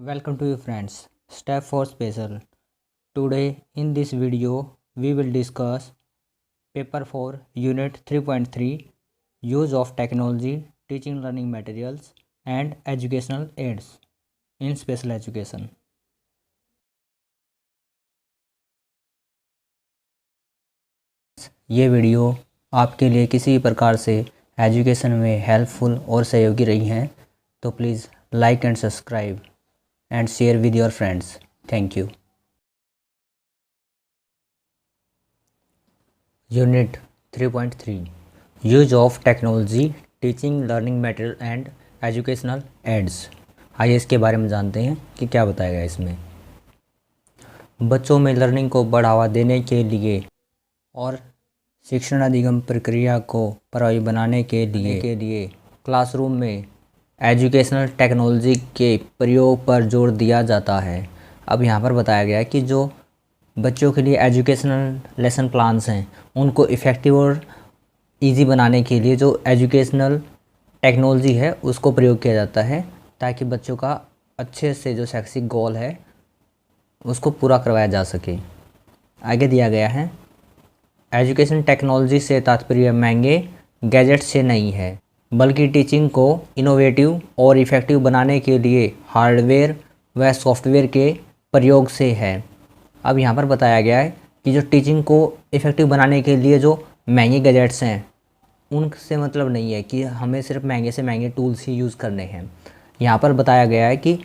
Welcome to you friends. Step 4 Special. Today in this video we will discuss Paper 4 Unit 3.3 Use of Technology, Teaching Learning Materials and Educational Aids in Special Education. ये video आपके लिए किसी प्रकार से education में helpful और सहयोगी रही हैं तो please like and subscribe and share with your friends. Thank you. Unit 3.3 Use of Technology, Teaching Learning Material and Educational Aids. आइए इसके बारे में जानते हैं कि क्या बताया गया इसमें। बच्चों में लर्निंग को बढ़ावा देने के लिए और शिक्षण अधिगम प्रक्रिया को प्रभावी बनाने के लिए क्लासरूम में एजुकेशनल टेक्नोलॉजी के प्रयोग पर जोर दिया जाता है। अब यहाँ पर बताया गया है कि जो बच्चों के लिए एजुकेशनल लेसन प्लान्स हैं उनको इफ़ेक्टिव और इजी बनाने के लिए जो एजुकेशनल टेक्नोलॉजी है उसको प्रयोग किया जाता है ताकि बच्चों का अच्छे से जो शैक्षिक गोल है उसको पूरा करवाया जा सके। आगे दिया गया है एजुकेशन टेक्नोलॉजी से तात्पर्य महंगे गैजेट से नहीं है बल्कि टीचिंग को इनोवेटिव और इफ़ेक्टिव बनाने के लिए हार्डवेयर व सॉफ्टवेयर के प्रयोग से है। अब यहाँ पर बताया गया है कि जो टीचिंग को इफ़ेक्टिव बनाने के लिए जो महंगे गैजेट्स हैं उनसे मतलब नहीं है कि हमें सिर्फ महंगे से महंगे टूल्स ही यूज़ करने हैं। यहाँ पर बताया गया है कि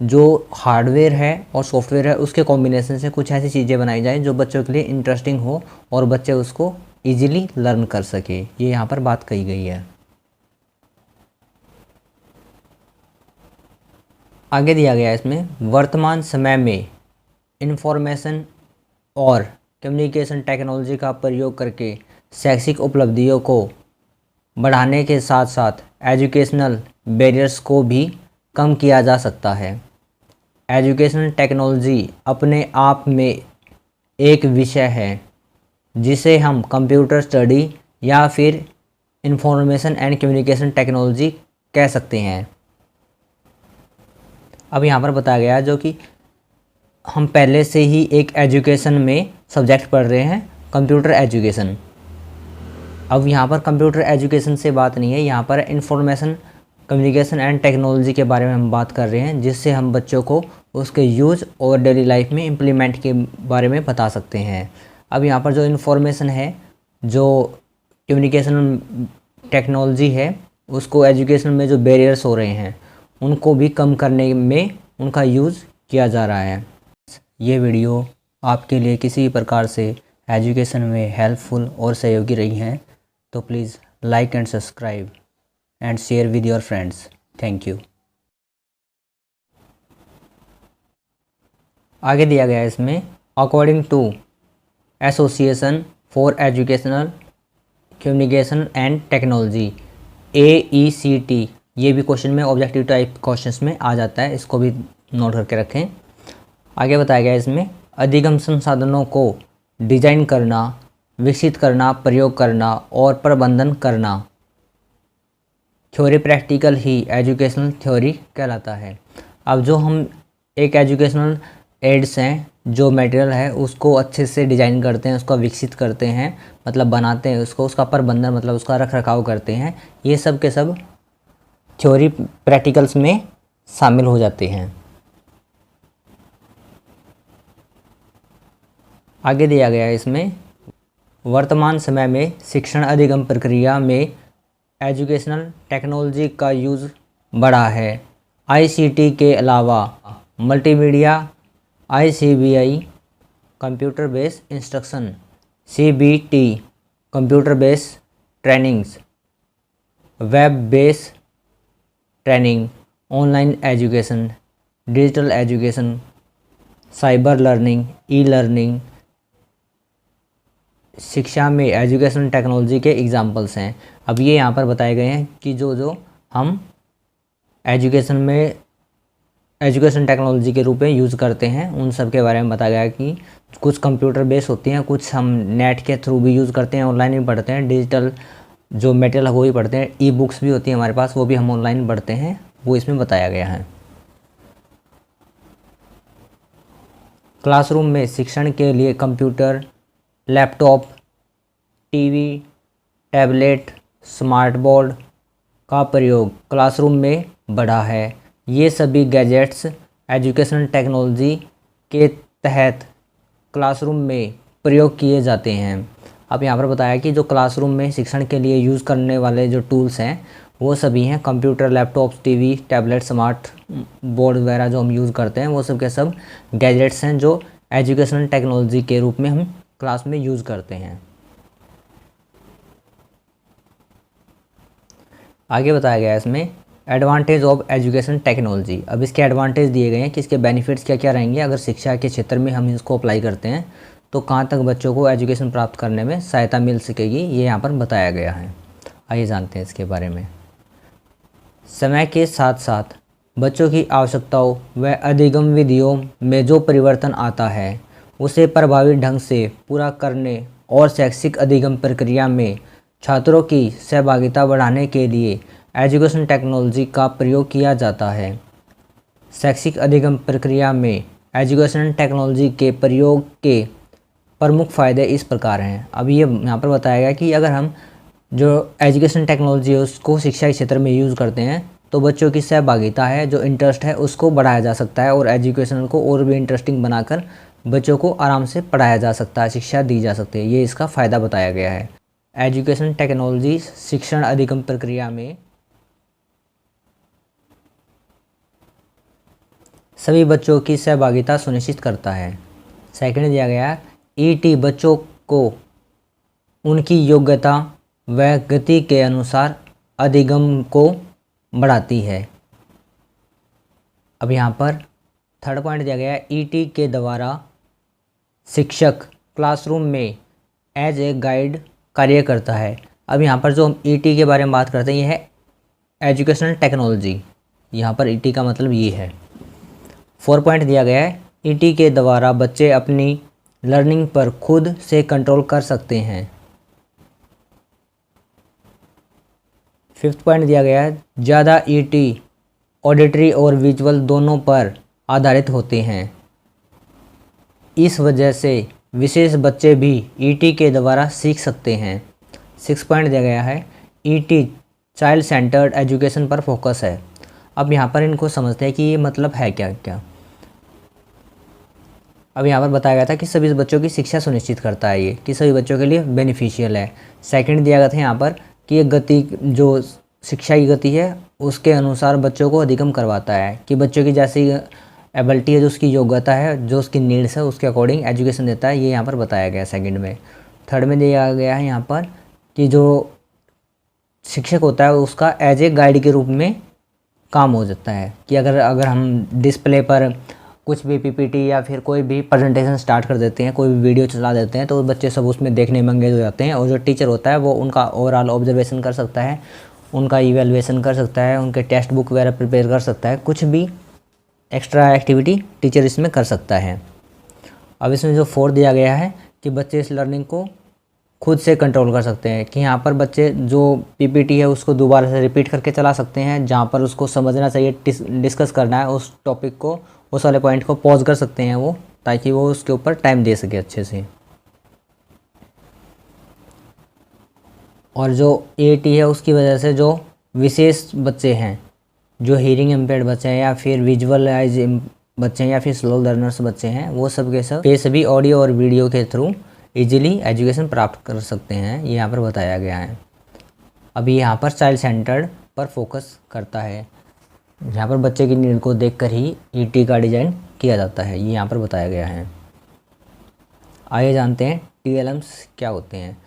जो हार्डवेयर है और सॉफ्टवेयर है उसके कॉम्बिनेशन से कुछ ऐसी चीज़ें बनाई जाएँ जो बच्चों के लिए इंटरेस्टिंग हो और बच्चे उसको ईजिली लर्न कर सके। ये यहाँ पर बात कही गई है। आगे दिया गया है इसमें वर्तमान समय में इंफॉर्मेशन और कम्युनिकेशन टेक्नोलॉजी का प्रयोग करके शैक्षिक उपलब्धियों को बढ़ाने के साथ साथ एजुकेशनल बैरियर्स को भी कम किया जा सकता है। एजुकेशनल टेक्नोलॉजी अपने आप में एक विषय है जिसे हम कंप्यूटर स्टडी या फिर इंफॉर्मेशन एंड कम्युनिकेशन टेक्नोलॉजी कह सकते हैं। अब यहाँ पर बताया गया है जो कि हम पहले से ही एक एजुकेशन में सब्जेक्ट पढ़ रहे हैं कंप्यूटर एजुकेशन। अब यहाँ पर कंप्यूटर एजुकेशन से बात नहीं है, यहाँ पर इंफॉर्मेशन कम्युनिकेशन एंड टेक्नोलॉजी के बारे में हम बात कर रहे हैं जिससे हम बच्चों को उसके यूज़ और डेली लाइफ में इम्प्लीमेंट के बारे में बता सकते हैं। अब यहाँ पर जो इन्फॉर्मेशन है, जो कम्युनिकेशन टेक्नोलॉजी है, उसको एजुकेशन में जो बैरियर्स हो रहे हैं उनको भी कम करने में उनका यूज़ किया जा रहा है। ये वीडियो आपके लिए किसी प्रकार से एजुकेशन में हेल्पफुल और सहयोगी रही हैं तो please like and subscribe and share with your friends. Thank you. आगे दिया गया है इसमें according to association for educational communication and technology AECT, ये भी क्वेश्चन में ऑब्जेक्टिव टाइप क्वेश्चंस में आ जाता है, इसको भी नोट करके रखें। आगे बताया गया है इसमें अधिगम संसाधनों को डिजाइन करना, विकसित करना, प्रयोग करना और प्रबंधन करना थ्योरी प्रैक्टिकल ही एजुकेशनल थ्योरी कहलाता है। अब जो हम एक एजुकेशनल एड्स हैं, जो मटेरियल है उसको अच्छे से डिज़ाइन करते हैं, उसका विकसित करते हैं, मतलब बनाते हैं उसको, उसका प्रबंधन मतलब उसका रख रखाव करते हैं, ये सब के सब थ्योरी प्रैक्टिकल्स में शामिल हो जाते हैं। आगे दिया गया है इसमें वर्तमान समय में शिक्षण अधिगम प्रक्रिया में एजुकेशनल टेक्नोलॉजी का यूज़ बढ़ा है। ICT के अलावा multimedia, ICBI computer based instruction, CBT computer based trainings, web based training, online education, digital education, cyber learning, e-learning शिक्षा में एजुकेशन टेक्नोलॉजी के एग्जाम्पल्स हैं। अब ये यहाँ पर बताए गए हैं कि जो हम एजुकेशन में एजुकेशन टेक्नोलॉजी के रूप में यूज़ करते हैं उन सब के बारे में बताया गया है कि कुछ कंप्यूटर बेस्ड होती हैं, कुछ हम नेट के थ्रू भी यूज़ करते हैं, ऑनलाइन भी पढ़ते हैं, डिजिटल जो मटेरियल है वो भी पढ़ते हैं, ई बुक्स भी होती हैं हमारे पास, वो भी हम ऑनलाइन पढ़ते हैं, वो इसमें बताया गया है। क्लासरूम में शिक्षण के लिए computer, laptop, TV, tablet, smart board का प्रयोग क्लासरूम में बढ़ा है। ये सभी गैजेट्स एजुकेशनल टेक्नोलॉजी के तहत क्लासरूम में प्रयोग किए जाते हैं। अब यहाँ पर बताया कि जो क्लासरूम में शिक्षण के लिए यूज़ करने वाले जो टूल्स हैं वो सभी हैं computer, laptop, TV, tablet, smart board वगैरह जो हम यूज़ करते हैं वो सब के सब गैजेट्स हैं जो एजुकेशनल टेक्नोलॉजी के रूप में हम क्लास में यूज़ करते हैं। आगे बताया गया है इसमें एडवांटेज ऑफ एजुकेशन टेक्नोलॉजी। अब इसके एडवांटेज दिए गए हैं कि इसके बेनिफिट्स क्या क्या रहेंगे अगर शिक्षा के क्षेत्र में हम इसको अप्लाई करते हैं तो कहाँ तक बच्चों को एजुकेशन प्राप्त करने में सहायता मिल सकेगी, ये यहाँ पर बताया गया है। आइए जानते हैं इसके बारे में। समय के साथ साथ बच्चों की आवश्यकताओं व अधिगम विधियों में जो परिवर्तन आता है उसे प्रभावी ढंग से पूरा करने और शैक्षिक अधिगम प्रक्रिया में छात्रों की सहभागिता बढ़ाने के लिए एजुकेशन टेक्नोलॉजी का प्रयोग किया जाता है। शैक्षिक अधिगम प्रक्रिया में एजुकेशन टेक्नोलॉजी के प्रयोग के प्रमुख फ़ायदे इस प्रकार हैं। अब ये यहाँ पर बताया गया कि अगर हम जो एजुकेशन टेक्नोलॉजी है उसको शिक्षा के क्षेत्र में यूज़ करते हैं तो बच्चों की सहभागिता है, जो इंटरेस्ट है उसको बढ़ाया जा सकता है और एजुकेशन को और भी इंटरेस्टिंग बनाकर बच्चों को आराम से पढ़ाया जा सकता है, शिक्षा दी जा सकती है। ये इसका फ़ायदा बताया गया है। एजुकेशन टेक्नोलॉजी शिक्षण अधिगम प्रक्रिया में सभी बच्चों की सहभागिता सुनिश्चित करता है। सेकंड दिया गया है ईटी बच्चों को उनकी योग्यता व गति के अनुसार अधिगम को बढ़ाती है। अब यहाँ पर थर्ड पॉइंट दिया गया है ईटी के द्वारा शिक्षक क्लासरूम में एज ए गाइड कार्य करता है। अब यहाँ पर जो हम ईटी के बारे में बात करते हैं ये है एजुकेशनल टेक्नोलॉजी। यहाँ पर ईटी का मतलब ये है। 4 पॉइंट दिया गया है ईटी के द्वारा बच्चे अपनी लर्निंग पर खुद से कंट्रोल कर सकते हैं। 5th पॉइंट दिया गया है ज़्यादा ईटी ऑडिटरी और विजुअल दोनों पर आधारित होते हैं। इस वजह से विशेष बच्चे भी ईटी के द्वारा सीख सकते हैं। 6 पॉइंट दिया गया है ईटी चाइल्ड सेंटर्ड एजुकेशन पर फोकस है। अब यहाँ पर इनको समझते हैं कि ये मतलब है क्या क्या। अब यहाँ पर बताया गया था कि सभी बच्चों की शिक्षा सुनिश्चित करता है, ये कि सभी बच्चों के लिए बेनिफिशियल है। सेकंड दिया गया था यहाँ पर कि ये गति जो शिक्षा की गति है उसके अनुसार बच्चों को अधिगम करवाता है, कि बच्चों की जैसी एबिलिटी है, जो उसकी योग्यता है, जो उसकी नीड्स है उसके अकॉर्डिंग एजुकेशन देता है, ये यहाँ पर बताया गया है सेकंड में। थर्ड में दिया गया है यहाँ पर कि जो शिक्षक होता है उसका एज ए गाइड के रूप में काम हो जाता है, कि अगर हम डिस्प्ले पर कुछ भी पीपीटी या फिर कोई भी प्रेजेंटेशन स्टार्ट कर देते हैं, कोई भी वीडियो चला देते हैं, तो बच्चे सब उसमें देखने में एंगेज हो जाते हैं और जो टीचर होता है वो उनका ओवरऑल ऑब्जर्वेशन कर सकता है, उनका इवैल्यूएशन कर सकता है, उनके टेक्स्ट बुक वगैरह प्रिपेयर कर सकता है, कुछ भी एक्स्ट्रा एक्टिविटी टीचर इसमें कर सकता है। अब इसमें जो 4 दिया गया है कि बच्चे इस लर्निंग को खुद से कंट्रोल कर सकते हैं, कि यहाँ पर बच्चे जो पीपीटी है उसको दोबारा से रिपीट करके चला सकते हैं, जहाँ पर उसको समझना चाहिए, डिस्कस करना है उस टॉपिक को, उस वाले पॉइंट को पॉज कर सकते हैं वो, ताकि वो उसके ऊपर टाइम दे सके अच्छे से। और जो एटी है उसकी वजह से जो विशेष बच्चे हैं, जो हीरिंग इम्पेयर्ड बच्चे हैं या फिर विजुअलाइज बच्चे हैं या फिर स्लो लर्नर्स बच्चे हैं, वो सब के सब ये सभी ऑडियो और वीडियो के थ्रू इजीली एजुकेशन प्राप्त कर सकते हैं, ये यहाँ पर बताया गया है। अभी यहाँ पर चाइल्ड सेंटर्ड पर फोकस करता है, यहाँ पर बच्चे की नीड को देखकर ही ईटी का डिज़ाइन किया जाता है, ये यहाँ पर बताया गया है। आइए जानते हैं टीएलएम्स क्या होते हैं।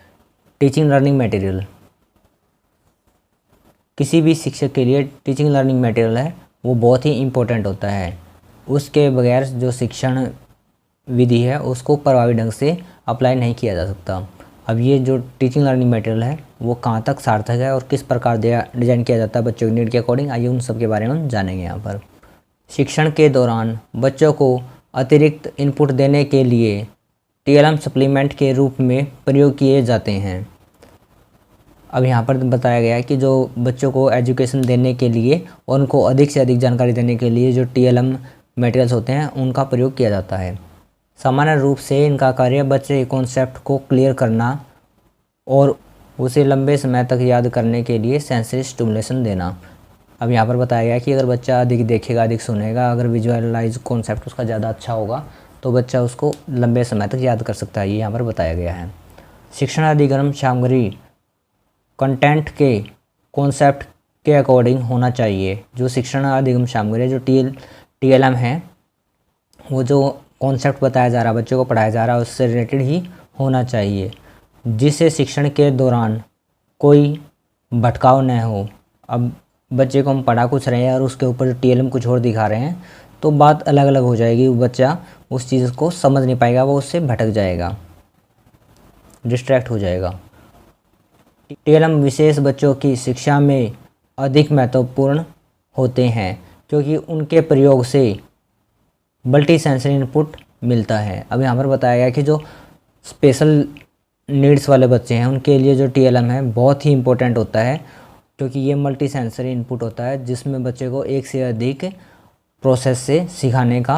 Teaching learning material. किसी भी शिक्षक के लिए टीचिंग लर्निंग मटेरियल है वो बहुत ही इम्पोर्टेंट होता है, उसके बगैर जो शिक्षण विधि है उसको प्रभावी ढंग से अप्लाई नहीं किया जा सकता। अब ये जो टीचिंग लर्निंग मटेरियल है वो कहाँ तक सार्थक है और किस प्रकार डिज़ाइन किया जाता है बच्चों की नीड के अकॉर्डिंग, आइए उन सब के बारे में हम जानेंगे यहाँ पर। शिक्षण के दौरान बच्चों को अतिरिक्त इनपुट देने के लिए टीएलएम सप्लीमेंट के रूप में प्रयोग किए जाते हैं। अब यहाँ पर बताया गया है कि जो बच्चों को एजुकेशन देने के लिए और उनको अधिक से अधिक जानकारी देने के लिए जो टीएलएम मटेरियल्स होते हैं उनका प्रयोग किया जाता है। सामान्य रूप से इनका कार्य बच्चे के कॉन्सेप्ट को क्लियर करना और उसे लंबे समय तक याद करने के लिए सेंसरी स्टिमुलेशन देना। अब यहाँ पर बताया गया कि अगर बच्चा अधिक देखेगा, अधिक सुनेगा, अगर विजुअलाइज कॉन्सेप्ट उसका ज़्यादा अच्छा होगा तो बच्चा उसको लंबे समय तक याद कर सकता है, ये यहाँ पर बताया गया है। शिक्षण अधिगम सामग्री कंटेंट के कॉन्सेप्ट के अकॉर्डिंग होना चाहिए। जो शिक्षण अधिगम सामग्री जो TLM है, वो जो कॉन्सेप्ट बताया जा रहा है, बच्चों को पढ़ाया जा रहा है, उससे रिलेटेड ही होना चाहिए, जिससे शिक्षण के दौरान कोई भटकाव न हो। अब बच्चे को हम पढ़ा कुछ रहे हैं और उसके ऊपर जो TLM कुछ और दिखा रहे हैं तो बात अलग अलग हो जाएगी, बच्चा उस चीज़ को समझ नहीं पाएगा, वो उससे भटक जाएगा, डिस्ट्रैक्ट हो जाएगा। TLM विशेष बच्चों की शिक्षा में अधिक महत्वपूर्ण होते हैं क्योंकि उनके प्रयोग से मल्टी सेंसरी इनपुट मिलता है। अब यहाँ पर बताया गया कि जो स्पेशल नीड्स वाले बच्चे हैं उनके लिए जो TLM है बहुत ही इम्पोर्टेंट होता है, क्योंकि ये मल्टी सेंसरी इनपुट होता है जिसमें बच्चे को एक से अधिक प्रोसेस से सिखाने का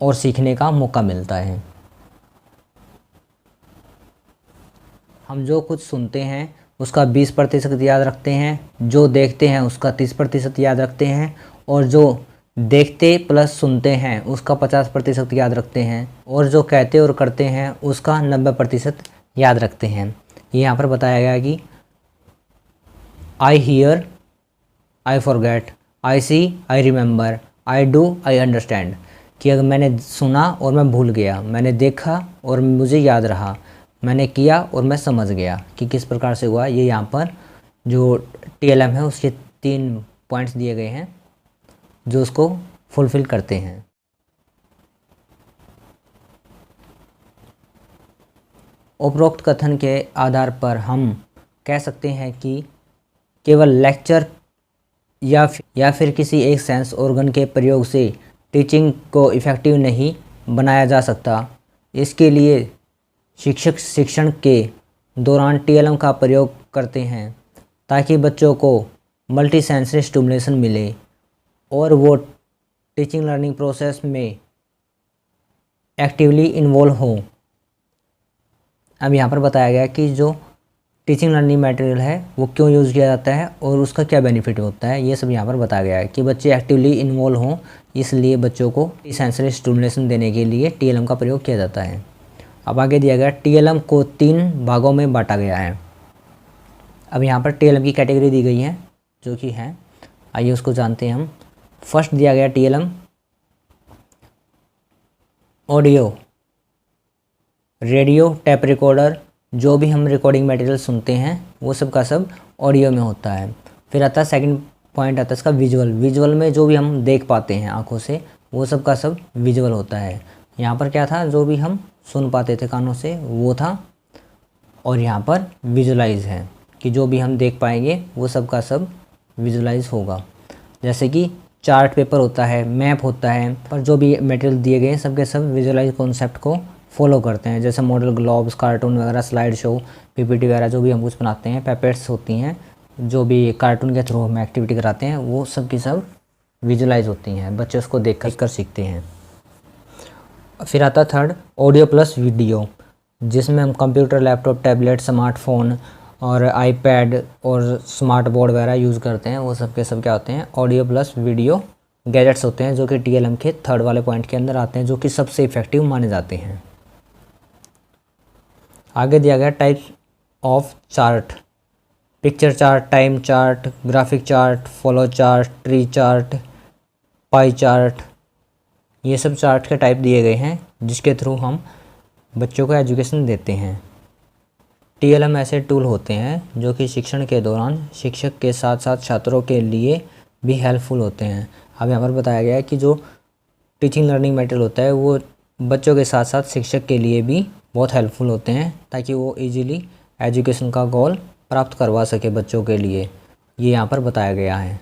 और सीखने का मौका मिलता है। हम जो कुछ सुनते हैं उसका 20% याद रखते हैं, जो देखते हैं उसका 30% याद रखते हैं, और जो देखते प्लस सुनते हैं उसका 50% याद रखते हैं, और जो कहते और करते हैं उसका 90% याद रखते हैं। ये यहाँ पर बताया गया कि I hear, I forget, I see, I remember, I do, I understand, कि अगर मैंने सुना और मैं भूल गया, मैंने देखा और मुझे याद रहा, मैंने किया और मैं समझ गया कि किस प्रकार से हुआ। ये यहाँ पर जो TLM है उसके 3 पॉइंट्स दिए गए हैं जो उसको फुलफ़िल करते हैं। उपरोक्त कथन के आधार पर हम कह सकते हैं कि केवल लेक्चर या फिर किसी एक सेंस ऑर्गन के प्रयोग से टीचिंग को इफ़ेक्टिव नहीं बनाया जा सकता। इसके लिए शिक्षक शिक्षण के दौरान TLM का प्रयोग करते हैं ताकि बच्चों को मल्टी सेंसरी स्टिमुलेशन मिले और वो टीचिंग लर्निंग प्रोसेस में एक्टिवली इन्वॉल्व हो। अब यहाँ पर बताया गया कि जो टीचिंग लर्निंग मटेरियल है वो क्यों यूज़ किया जाता है और उसका क्या बेनिफिट होता है, ये सब यहाँ पर बताया गया है कि बच्चे एक्टिवली इन्वॉल्व हों, इसलिए बच्चों को सेंसरी स्टिमुलेशन देने के लिए TLM का प्रयोग किया जाता है। अब आगे दिया गया TLM को 3 भागों में बांटा गया है। अब यहाँ पर TLM की कैटेगरी दी गई है जो कि है, आइए उसको जानते हैं हम। फर्स्ट दिया गया TLM audio, radio, tape recorder, जो भी हम रिकॉर्डिंग मटेरियल सुनते हैं वो सब का सब ऑडियो में होता है। फिर आता है सेकंड पॉइंट आता है इसका विजुअल में जो भी हम देख पाते हैं आँखों से वो सब का सब विजुअल होता है। यहाँ पर क्या था, जो भी हम सुन पाते थे कानों से वो था, और यहाँ पर विजुअलाइज है कि जो भी हम देख पाएंगे वो सब का सब विजुअलाइज होगा। जैसे कि चार्ट पेपर होता है, मैप होता है, पर जो भी मटेरियल दिए गए हैं सब के सब विजुअलाइज कॉन्सेप्ट को फॉलो करते हैं। जैसे मॉडल ग्लोब्स, कार्टून वगैरह, स्लाइड शो, PPT वगैरह जो भी हम कुछ बनाते हैं, पेपेट्स होती हैं, जो भी कार्टून के थ्रू हम एक्टिविटी कराते हैं वो सब की सब विजुअलाइज होती हैं, बच्चे उसको देख कर सीखते हैं। फिर आता थर्ड ऑडियो प्लस वीडियो, जिसमें हम कंप्यूटर, लैपटॉप, टैबलेट, स्मार्टफोन और iPad और स्मार्ट बोर्ड वगैरह यूज़ करते हैं, वो सब के सब क्या होते हैं, ऑडियो प्लस वीडियो गैजेट्स होते हैं, जो कि TLM के थर्ड वाले पॉइंट के अंदर आते हैं, जो कि सबसे इफ़ेक्टिव माने जाते हैं। आगे दिया गया type of chart, picture chart, time chart, graphic chart, flow chart, tree chart, pie chart, ये सब चार्ट के टाइप दिए गए हैं जिसके थ्रू हम बच्चों को एजुकेशन देते हैं। TLM ऐसे टूल होते हैं जो कि शिक्षण के दौरान शिक्षक के साथ साथ छात्रों के लिए भी हेल्पफुल होते हैं। अब यहाँ पर बताया गया है कि जो टीचिंग लर्निंग मटेरियल होता है वो बच्चों के साथ साथ शिक्षक के लिए भी बहुत हेल्पफुल होते हैं ताकि वो इजीली एजुकेशन का गोल प्राप्त करवा सके बच्चों के लिए, ये यहाँ पर बताया गया है।